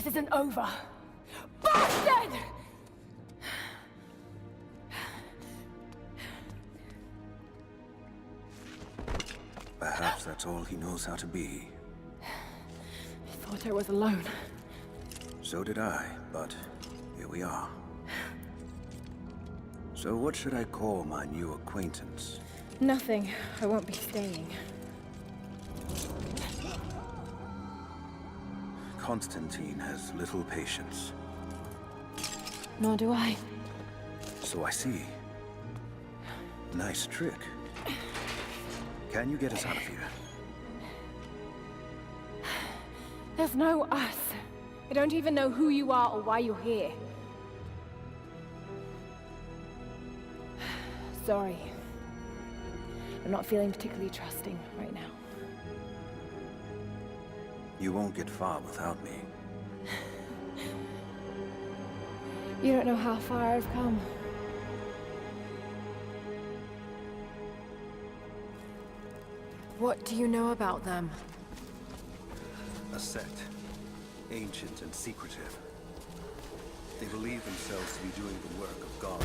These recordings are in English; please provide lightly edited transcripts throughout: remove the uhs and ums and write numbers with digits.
isn't over. Bastard! Perhaps that's all he knows how to be. I thought I was alone. So did I, but here we are. So what should I call my new acquaintance? Nothing. I won't be staying. Constantine has little patience. Nor do I. So I see. Nice trick. Can you get us out of here? There's no us. I don't even know who you are or why you're here. Sorry. I'm not feeling particularly trusting right now. You won't get far without me. You don't know how far I've come. What do you know about them? A sect. Ancient and secretive. They believe themselves to be doing the work of God.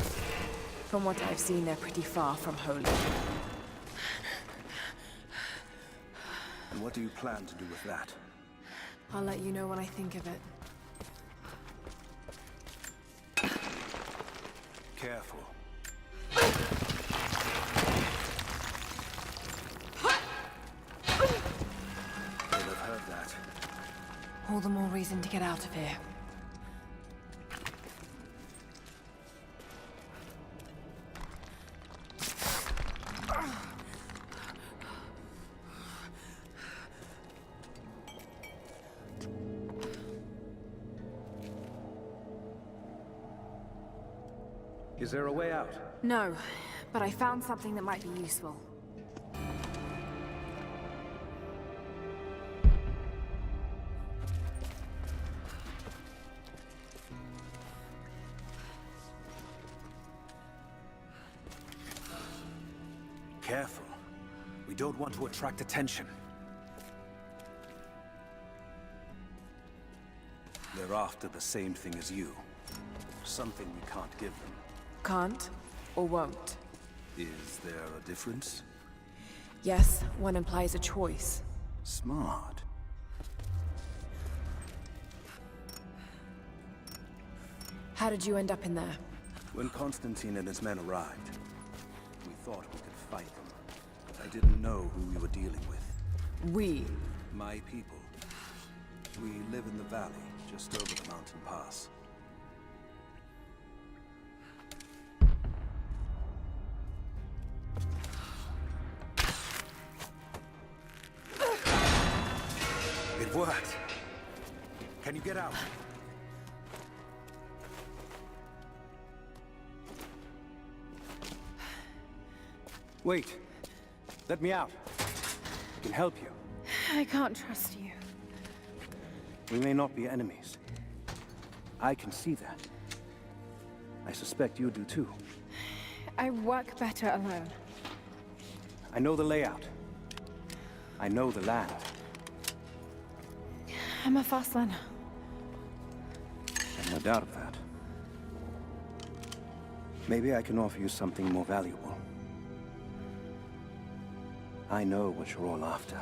From what I've seen, they're pretty far from holy. And what do you plan to do with that? I'll let you know when I think of it. Careful. They'll have heard that. All the more reason to get out of here. Is there a way out? No, but I found something that might be useful. Careful. We don't want to attract attention. They're after the same thing as you. Something we can't give them. Can't or won't. Is there a difference? Yes, one implies a choice. Smart. How did you end up in there? When Constantine and his men arrived, we thought we could fight them. But I didn't know who we were dealing with. We. My people. We live in the valley, just over the mountain pass. It worked. Can you get out? Wait. Let me out. I can help you. I can't trust you. We may not be enemies. I can see that. I suspect you do too. I work better alone. I know the layout. I know the land. I'm a fast learner. I've no doubt of that. Maybe I can offer you something more valuable. I know what you're all after.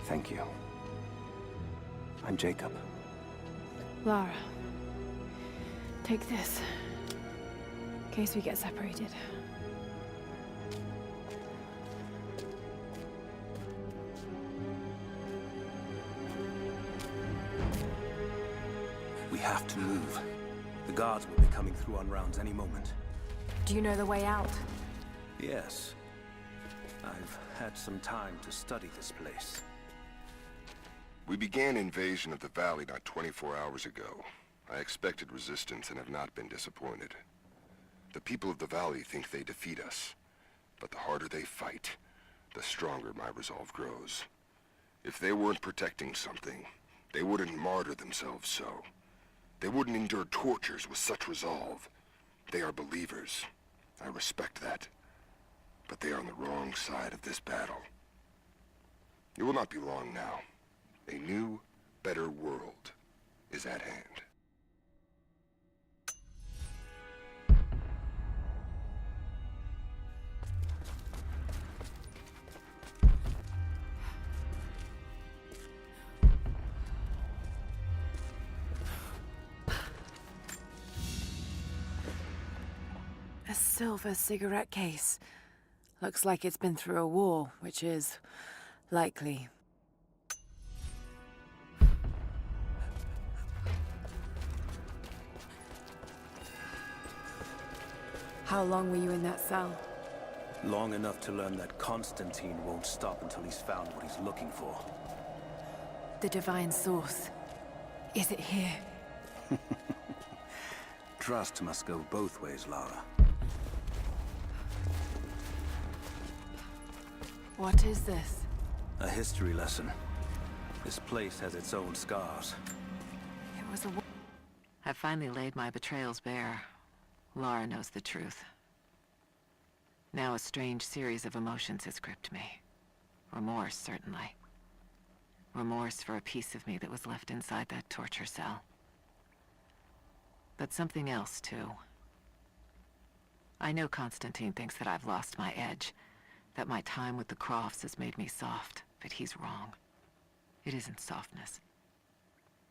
Thank you. I'm Jacob. Lara. Take this. In case we get separated. We have to move. The guards will be coming through on rounds any moment. Do you know the way out? Yes. I've had some time to study this place. We began invasion of the valley not 24 hours ago. I expected resistance and have not been disappointed. The people of the valley think they defeat us. But the harder they fight, the stronger my resolve grows. If they weren't protecting something, they wouldn't martyr themselves so. They wouldn't endure tortures with such resolve. They are believers. I respect that. But they are on the wrong side of this battle. It will not be long now. A new, better world is at hand. A silver cigarette case. Looks like it's been through a war, which is likely. How long were you in that cell? Long enough to learn that Constantine won't stop until he's found what he's looking for. The divine source. Is it here? Trust must go both ways, Lara. What is this? A history lesson. This place has its own scars. It was a... I've finally laid my betrayals bare. Lara knows the truth. Now a strange series of emotions has gripped me. Remorse, certainly. Remorse for a piece of me that was left inside that torture cell. But something else, too. I know Constantine thinks that I've lost my edge, that my time with the Crofts has made me soft, but he's wrong. It isn't softness.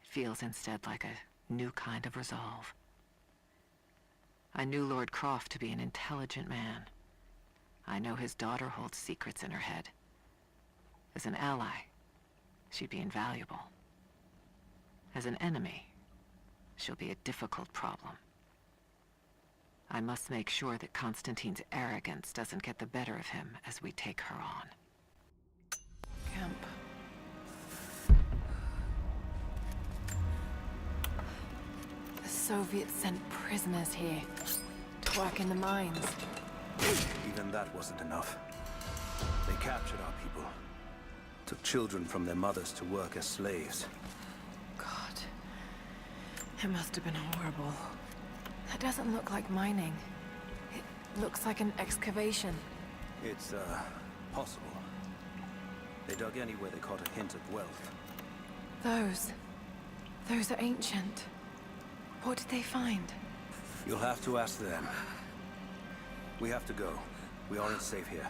It feels instead like a new kind of resolve. I knew Lord Croft to be an intelligent man. I know his daughter holds secrets in her head. As an ally, she'd be invaluable. As an enemy, she'll be a difficult problem. I must make sure that Constantine's arrogance doesn't get the better of him as we take her on. Camp. The Soviets sent prisoners here to work in the mines. Even that wasn't enough. They captured our people. Took children from their mothers to work as slaves. God. It must have been horrible. That doesn't look like mining. It looks like an excavation. It's, possible. They dug anywhere they caught a hint of wealth. Those are ancient. What did they find? You'll have to ask them. We have to go. We aren't safe here.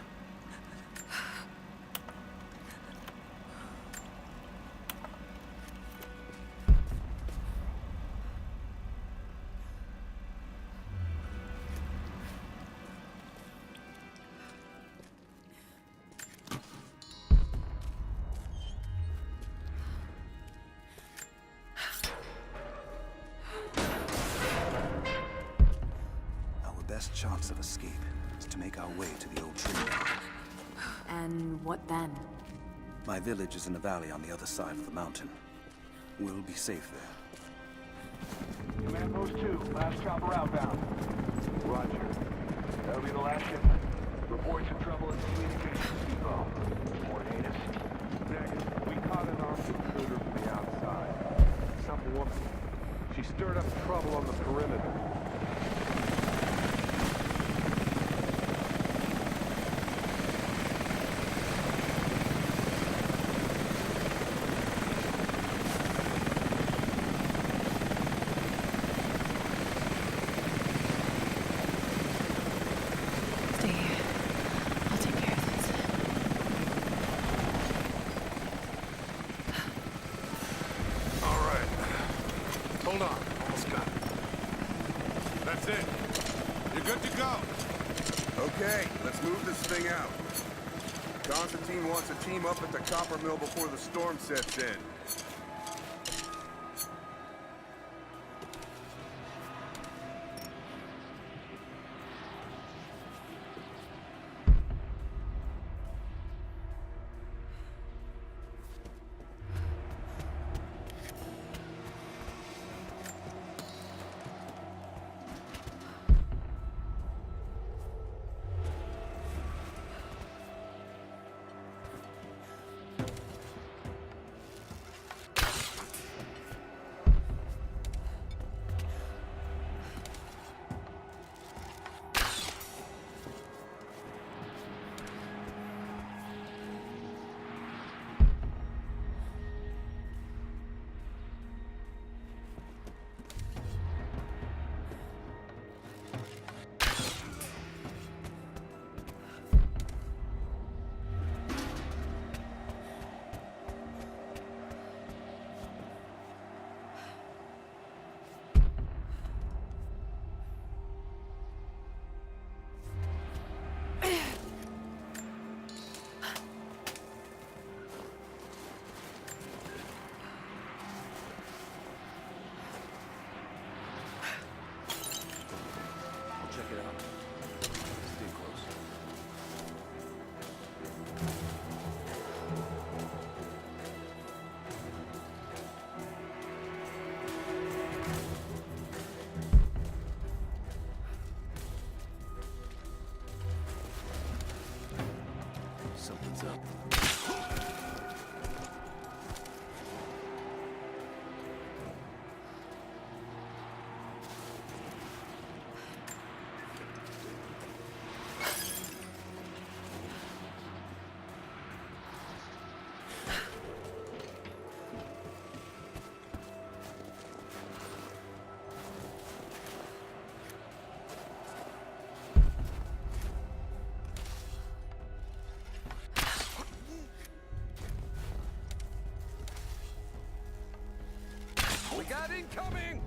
Best chance of escape is to make our way to the old Trinity. And what then? My village is in a valley on the other side of the mountain. We'll be safe there. Command Post 2, last chopper outbound. Roger. That'll be the last shipment. Reports of trouble at the communications depot. More heinous. Negative. We caught an armed intruder from the outside. Some woman. She stirred up trouble on the perimeter. Hold on. Almost got it. That's it. You're good to go. Okay, let's move this thing out. Constantine wants a team up at the copper mill before the storm sets in. heads up. We got incoming!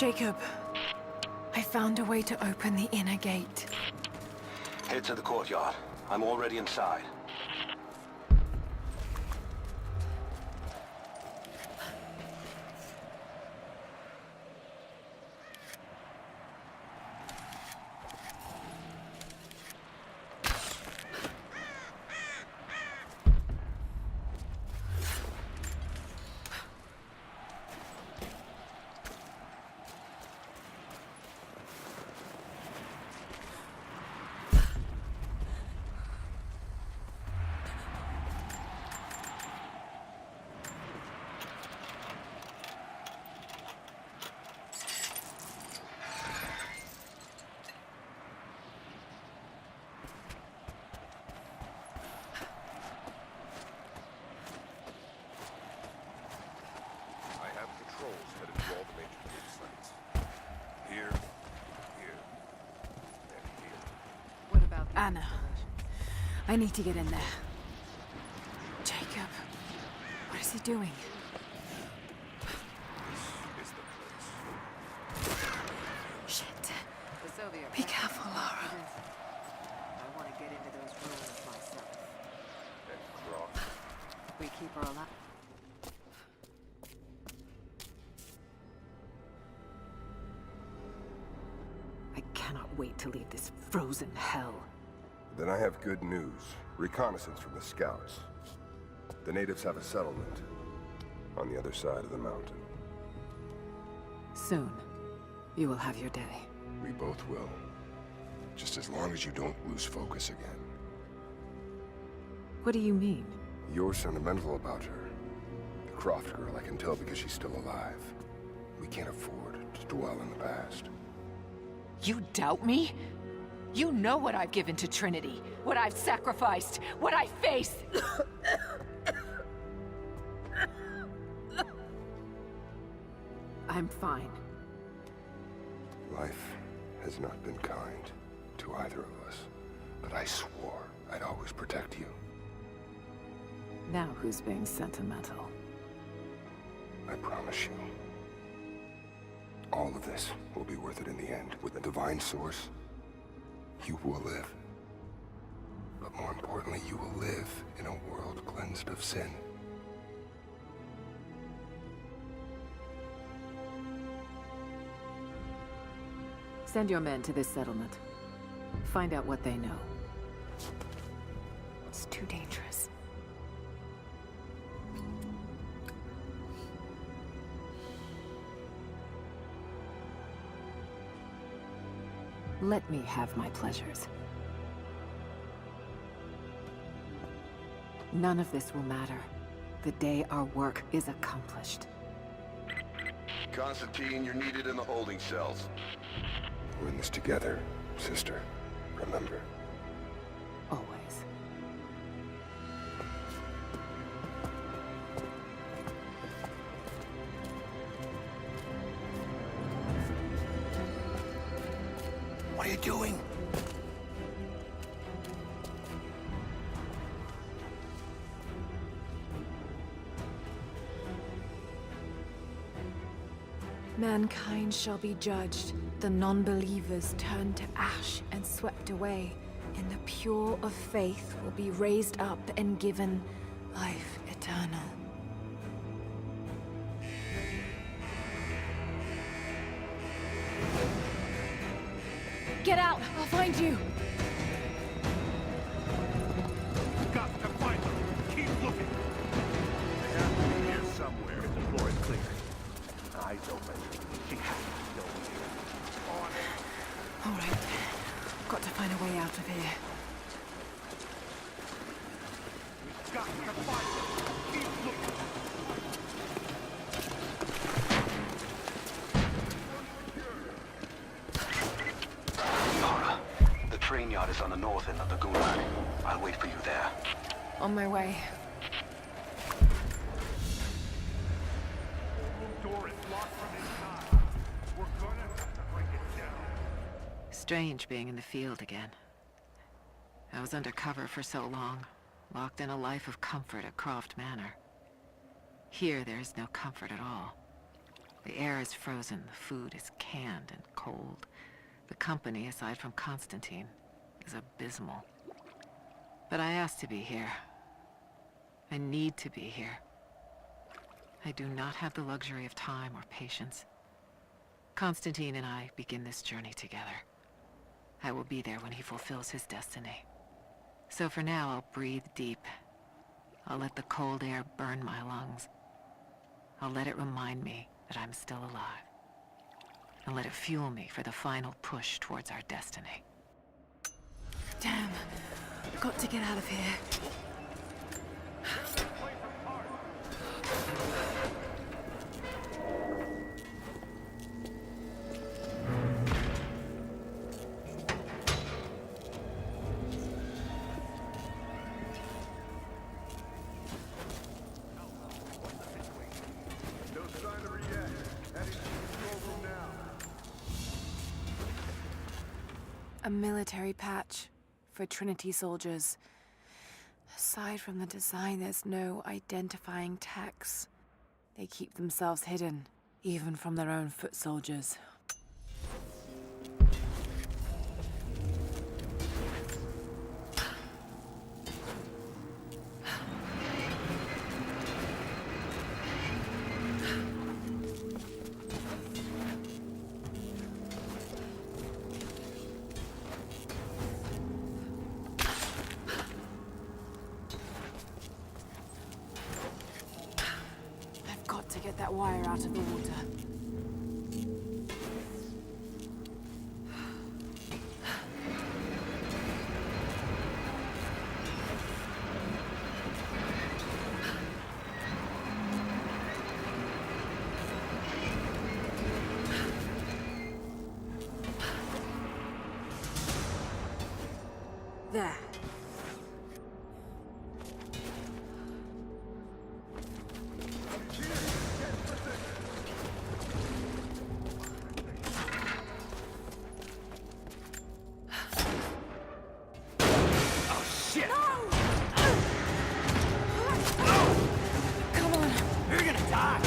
Jacob, I found a way to open the inner gate. Head to the courtyard. I'm already inside. Headed to all the major gate sites. Here, here, and here. What about the Anna, I need to get in there. Jacob, what is he doing? This is the place. Shit. The Soviet Be careful, Lara. I want to get into those ruins myself. And Croft. We keep her alive. I cannot wait to leave this frozen hell. Then I have good news. Reconnaissance from the scouts. The natives have a settlement on the other side of the mountain. Soon, you will have your day. We both will. Just as long as you don't lose focus again. What do you mean? You're sentimental about her. The Croft girl, I can tell because she's still alive. We can't afford to dwell in the past. You doubt me? You know what I've given to Trinity, what I've sacrificed, what I face. I'm fine. Life has not been kind to either of us, but I swore I'd always protect you. Now who's being sentimental? I promise you. All of this will be worth it in the end. With the divine source, you will live. But more importantly, you will live in a world cleansed of sin. Send your men to this settlement. Find out what they know. It's too dangerous. Let me have my pleasures. None of this will matter the day our work is accomplished. Constantine, you're needed in the holding cells. We're in this together, sister. Remember. Always. What are you doing? Mankind shall be judged, the non-believers turned to ash and swept away, and the pure of faith will be raised up and given life eternal. Get out! I'll find you! Got to find them. Keep looking. They have to be here somewhere. The floor is clear. Eyes open. She has to be over here. On it. All right. Got to find a way out of here. We've got to find them. Keep looking. Lara, the train yard is on the north end of the Gulag. I'll wait for you there. On my way. Door is locked from inside. We're gonna have to break it down. Strange being in the field again. I was undercover for so long, locked in a life of comfort at Croft Manor. Here there is no comfort at all. The air is frozen, the food is canned and cold. The company, aside from Constantine, is abysmal. But I asked to be here. I need to be here. I do not have the luxury of time or patience. Constantine and I begin this journey together. I will be there when he fulfills his destiny. So for now, I'll breathe deep. I'll let the cold air burn my lungs. I'll let it remind me that I'm still alive. And let it fuel me for the final push towards our destiny. Damn. Got to get out of here. No sign of her yet. Heading to the control room now. A military patch for Trinity soldiers. Aside from the design, there's no identifying tags. They keep themselves hidden, even from their own foot soldiers. I've got to get that wire out of the water. There. Come on. You're gonna die!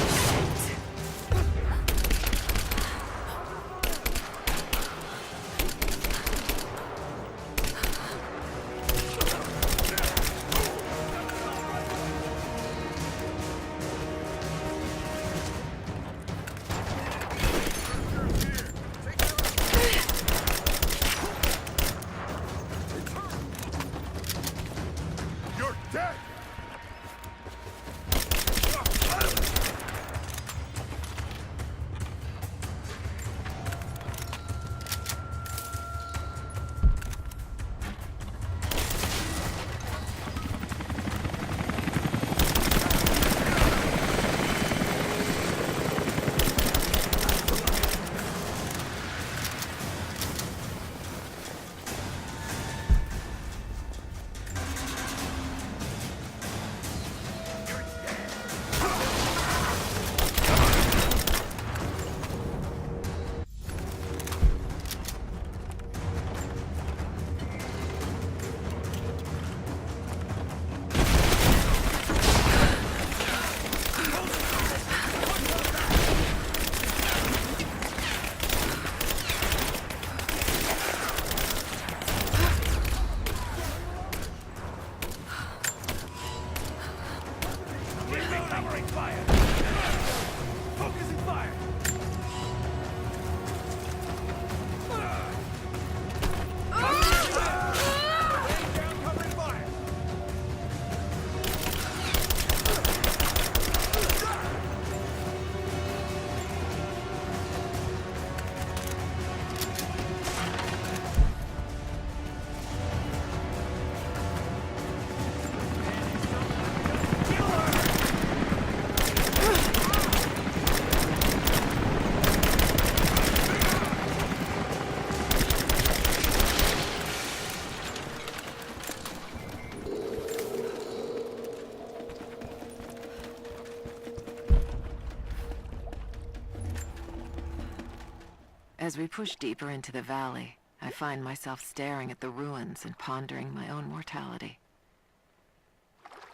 As we push deeper into the valley, I find myself staring at the ruins and pondering my own mortality.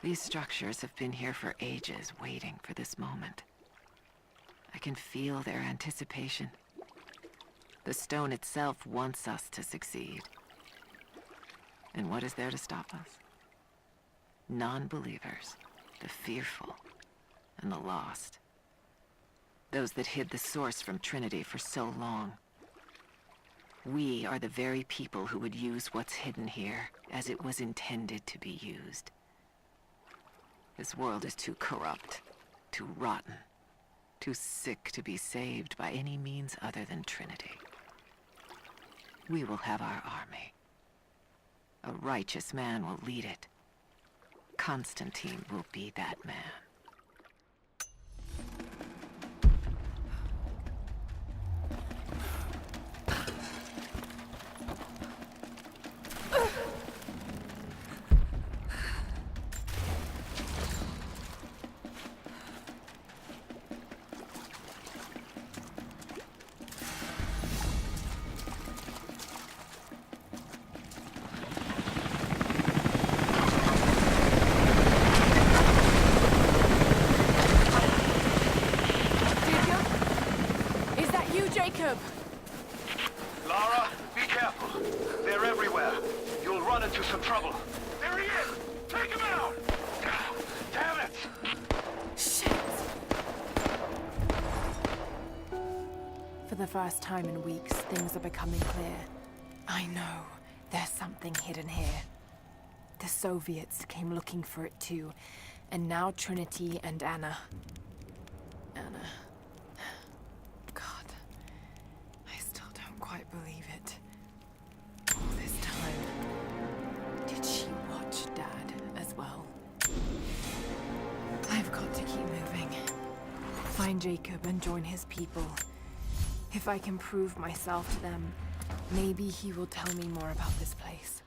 These structures have been here for ages, waiting for this moment. I can feel their anticipation. The stone itself wants us to succeed. And what is there to stop us? Non-believers, the fearful, and the lost. Those that hid the source from Trinity for so long. We are the very people who would use what's hidden here as it was intended to be used. This world is too corrupt, too rotten, too sick to be saved by any means other than Trinity. We will have our army. A righteous man will lead it. Constantine will be that man. Jacob! Lara, be careful. They're everywhere. You'll run into some trouble. There he is! Take him out! Damn it! Shit! For the first time in weeks, things are becoming clear. I know there's something hidden here. The Soviets came looking for it too, and now Trinity and Anna. Anna. God, I still don't quite believe it. All this time, did she watch Dad as well? I've got to keep moving. Find Jacob and join his people. If I can prove myself to them, maybe he will tell me more about this place.